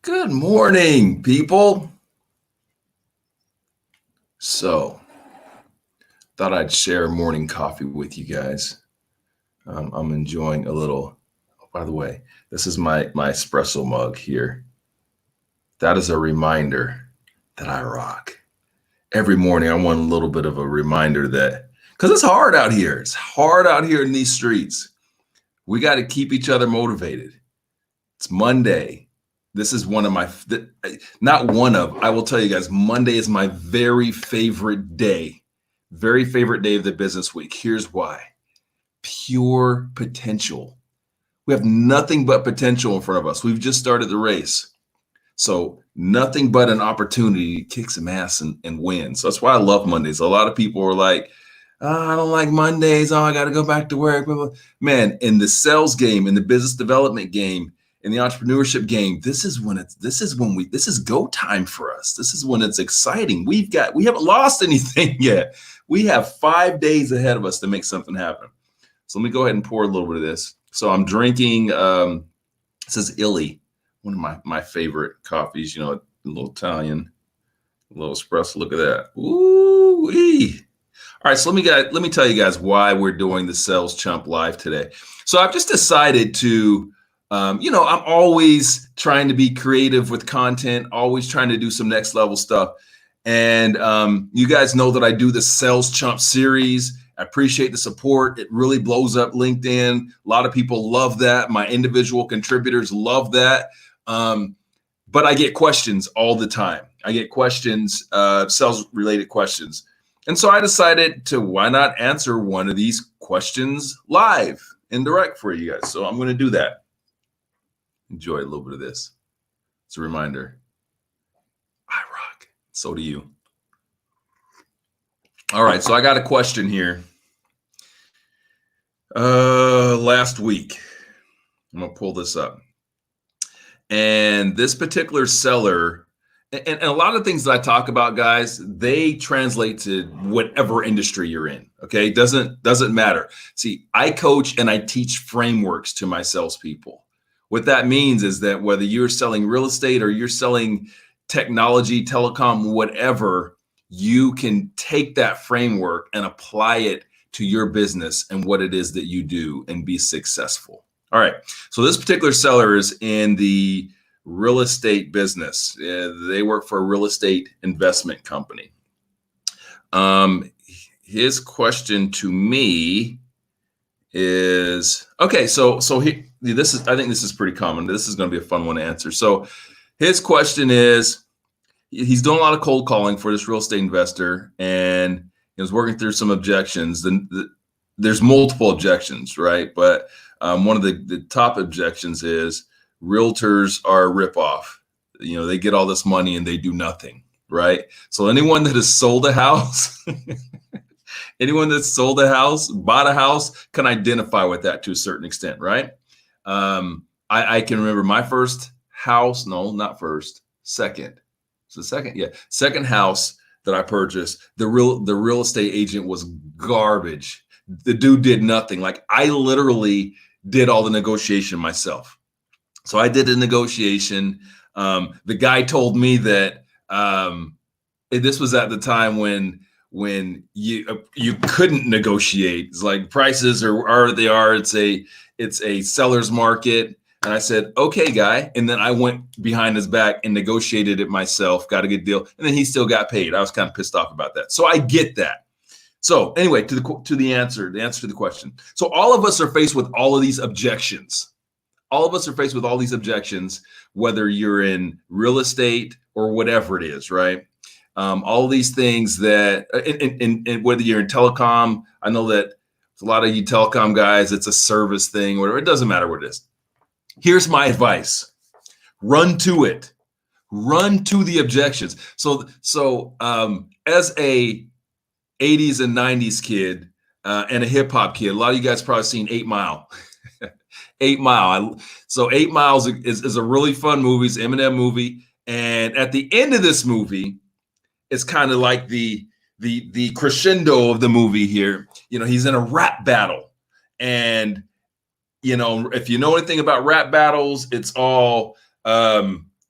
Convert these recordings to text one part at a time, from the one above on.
Good morning, people. So, thought I'd share morning coffee with you guys. I'm enjoying a little. Oh, by the way, this is my espresso mug here. That is a reminder that I rock. Every morning, I want a little bit of a reminder that because it's hard out here. It's hard out here in these streets. We got to keep each other motivated. It's Monday. This is one of my, not one of, I will tell you guys, Monday is my very favorite day. Very favorite day of the business week. Here's why. Pure potential. We have nothing but potential in front of us. We've just started the race. So nothing but an opportunity to kick some ass and win. So that's why I love Mondays. A lot of people are like, oh, I don't like Mondays. Oh, I got to go back to work. Man, in the sales game, in the business development game, in the entrepreneurship game, this is go time for us. This is when it's exciting. We haven't lost anything yet. We have 5 days ahead of us to make something happen. So let me go ahead and pour a little bit of this. So I'm drinking, this is Illy, one of my favorite coffees, a little Italian, a little espresso. Look at that. Ooh-wee. All right, so let me tell you guys why we're doing the Sales Chump Live today. So I've just decided to, I'm always trying to be creative with content, always trying to do some next level stuff. And you guys know that I do the Sales Chump series. I appreciate the support. It really blows up LinkedIn. A lot of people love that. My individual contributors love that. But I get questions all the time. I get questions, sales related questions. And so I decided to why not answer one of these questions live and direct for you guys. So I'm going to do that. Enjoy a little bit of this. It's a reminder. I rock. So do you. All right. So I got a question here. Last week, I'm going to pull this up. And this particular seller, and a lot of things that I talk about, guys, they translate to whatever industry you're in. Okay. Doesn't matter. See, I coach and I teach frameworks to my salespeople. What that means is that whether you're selling real estate or you're selling technology, telecom, whatever, you can take that framework and apply it to your business and what it is that you do and be successful. All right. So this particular seller is in the real estate business. They work for a real estate investment company. His question to me is, okay, so I think this is pretty common. This is going to be a fun one to answer. So his question is, he's doing a lot of cold calling for this real estate investor, and he was working through some objections. There's multiple objections, right? But one of the top objections is realtors are a ripoff. They get all this money and they do nothing, right? So anyone that has sold a house, anyone that's sold a house, bought a house, can identify with that to a certain extent, right? I can remember my first house. No, not first, second. So second house that I purchased. The real estate agent was garbage. The dude did nothing. Like, I literally did all the negotiation myself. So I did the negotiation. The guy told me that this was at the time when you couldn't negotiate. It's like prices are they are. It's a seller's market. And I said, okay, guy. And then I went behind his back and negotiated it myself, got a good deal. And then he still got paid. I was kind of pissed off about that. So I get that. So anyway, to the answer to the question. So all of us are faced with all of these objections. All of us are faced with all these objections, whether you're in real estate or whatever it is, right? All these things that, and whether you're in telecom, I know that a lot of you telecom guys, it's a service thing, whatever. It doesn't matter what it is. Here's my advice. Run to it. Run to the objections. So as a 80s and 90s kid and a hip hop kid, a lot of you guys probably seen 8 Mile. 8 Mile. So 8 Miles is a really fun movie. It's an Eminem movie. And at the end of this movie, it's kind of like the crescendo of the movie here. He's in a rap battle. And if you know anything about rap battles, it's all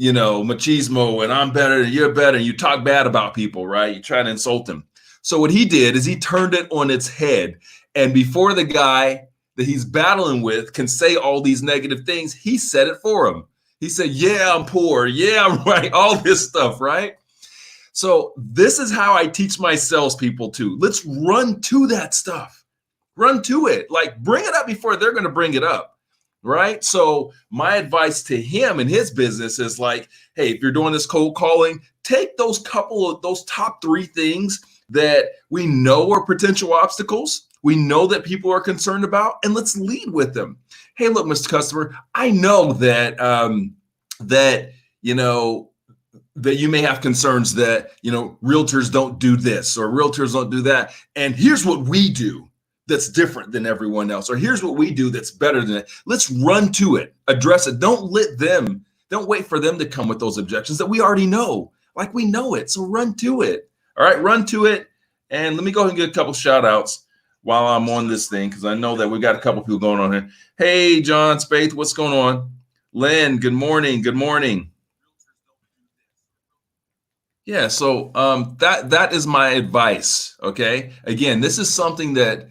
machismo and I'm better and you're better, and you talk bad about people, right? You try to insult them. So what he did is he turned it on its head. And before the guy that he's battling with can say all these negative things, he said it for him. He said, yeah, I'm poor. Yeah, I'm right. All this stuff, right? So this is how I teach my salespeople too. Let's run to that stuff. Run to it. Like, bring it up before they're going to bring it up, right? So my advice to him and his business is like, hey, if you're doing this cold calling, take those top 3 things that we know are potential obstacles, we know that people are concerned about, and let's lead with them. Hey, look, Mr. Customer, I know that that you may have concerns that realtors don't do this or realtors don't do that, and here's what we do that's different than everyone else, or here's what we do that's better than it. Let's run to it, address it. Don't wait for them to come with those objections that we already know, like we know it. So run to it. All right, run to it. And let me go ahead and get a couple shout outs while I'm on this thing, because I know that we got a couple people going on here. Hey, John Spaeth, what's going on? Lynn, good morning. Good morning. Yeah, so that is my advice. Okay, again, this is something that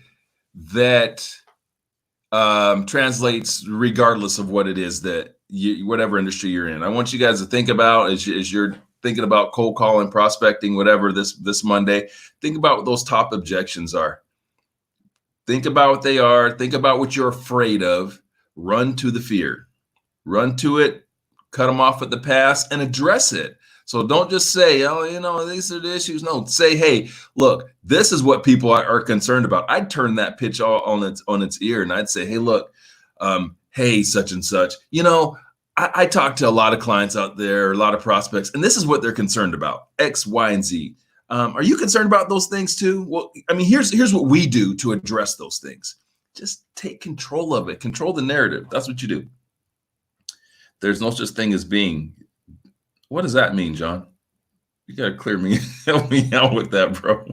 translates regardless of what it is that whatever industry you're in. I want you guys to think about as you're thinking about cold calling, prospecting, whatever this Monday. Think about what those top objections are. Think about what they are. Think about what you're afraid of. Run to the fear. Run to it. Cut them off at the pass and address it. So don't just say, oh, these are the issues. No, say, hey, look, this is what people are concerned about. I'd turn that pitch all on its ear, and I'd say, hey, look, hey, such and such. I talk to a lot of clients out there, a lot of prospects, and this is what they're concerned about: X, Y, and Z. Are you concerned about those things too? Well, I mean, here's what we do to address those things. Just take control of it. Control the narrative. That's what you do. There's no such thing as being. What does that mean, John? You got to help me out with that, bro.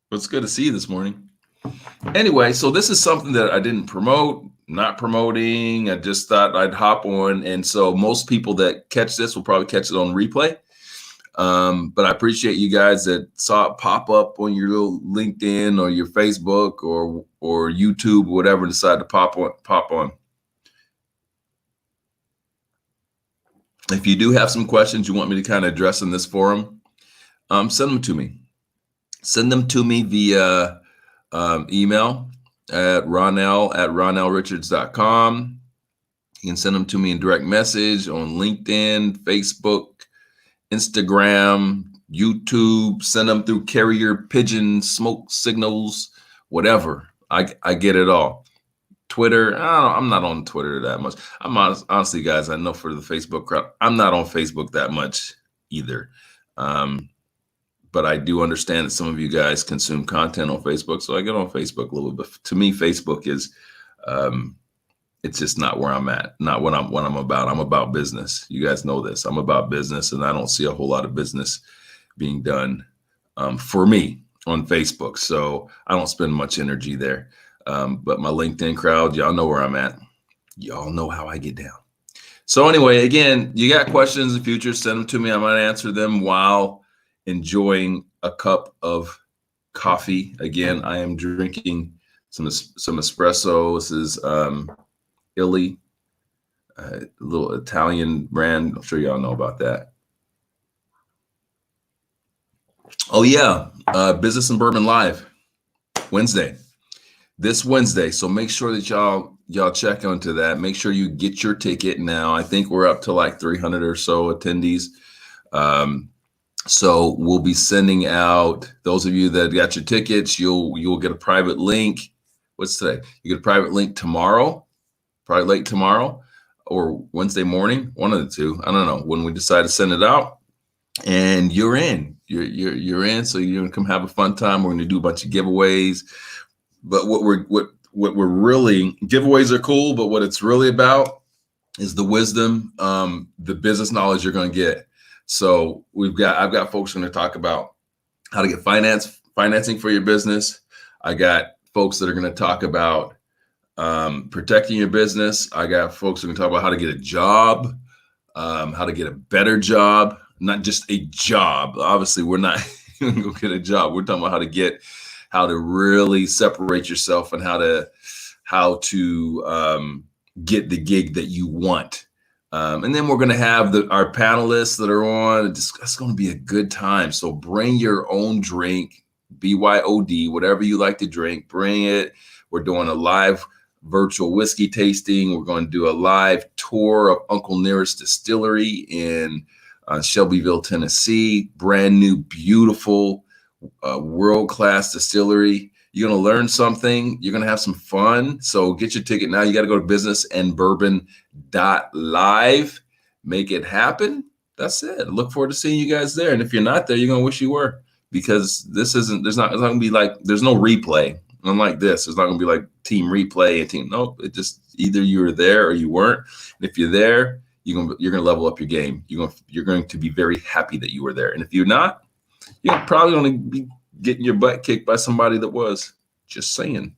But it's good to see you this morning. Anyway, so this is something that I didn't promote, not promoting. I just thought I'd hop on. And so most people that catch this will probably catch it on replay. But I appreciate you guys that saw it pop up on your little LinkedIn or your Facebook or YouTube, or whatever, decide to pop on. If you do have some questions you want me to kind of address in this forum, send them to me. Send them to me via email at ronell@ronellrichards.com. You can send them to me in direct message on LinkedIn, Facebook, Instagram, YouTube. Send them through carrier pigeon, smoke signals, whatever. I get it all. Twitter, I'm not on Twitter that much. Honestly, guys, I know for the Facebook crowd, I'm not on Facebook that much either. But I do understand that some of you guys consume content on Facebook, so I get on Facebook a little bit. To me, Facebook is, it's just not where I'm at, not what I'm about. I'm about business. You guys know this. I'm about business, and I don't see a whole lot of business being done for me on Facebook. So I don't spend much energy there. But my LinkedIn crowd, y'all know where I'm at. Y'all know how I get down. So anyway, again, you got questions in the future, send them to me. I might answer them while enjoying a cup of coffee. Again, I am drinking some espresso. This is Illy, a little Italian brand. I'm sure y'all know about that. Oh yeah, Business and Bourbon Live, this Wednesday. So make sure that y'all check onto that. Make sure you get your ticket now. I think we're up to like 300 or so attendees. So we'll be sending out, those of you that got your tickets, you'll get a private link. What's today? You get a private link tomorrow, probably late tomorrow or Wednesday morning, one of the two. I don't know when we decide to send it out. And you're in. You're in. So you're gonna come have a fun time. We're gonna do a bunch of giveaways. But what we're really, giveaways are cool, but what it's really about is the wisdom, the business knowledge you're going to get. So I've got folks going to talk about how to get financing for your business. I got folks that are going to talk about Protecting your business. I got folks who can talk about how to get a job, how to get a better job, not just a job. Obviously, we're not going to go get a job. We're talking about how to really separate yourself and how to get the gig that you want. And then we're going to have our panelists that are on. It's going to be a good time. So bring your own drink, BYOD, whatever you like to drink, bring it. We're doing a live virtual whiskey tasting. We're going to do a live tour of Uncle Nearest Distillery in Shelbyville, Tennessee. Brand new, beautiful, world-class distillery. You're going to learn something. You're going to have some fun. So get your ticket now. You got to go to businessandbourbon.live. Make it happen. That's it. Look forward to seeing you guys there. And if you're not there, you're going to wish you were, because it's not going to be like, there's no replay. Unlike this, it's not going to be like team replay and team. Nope. It just either you were there or you weren't. And if you're there, you're going to level up your game. You're going to be very happy that you were there. And if you're not, you're probably going to be getting your butt kicked by somebody that was. Just saying.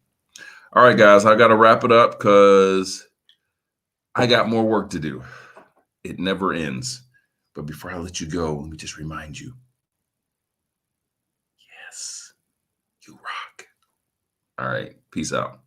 All right, guys, I got to wrap it up because I got more work to do. It never ends. But before I let you go, let me just remind you. Yes, you rock. All right, peace out.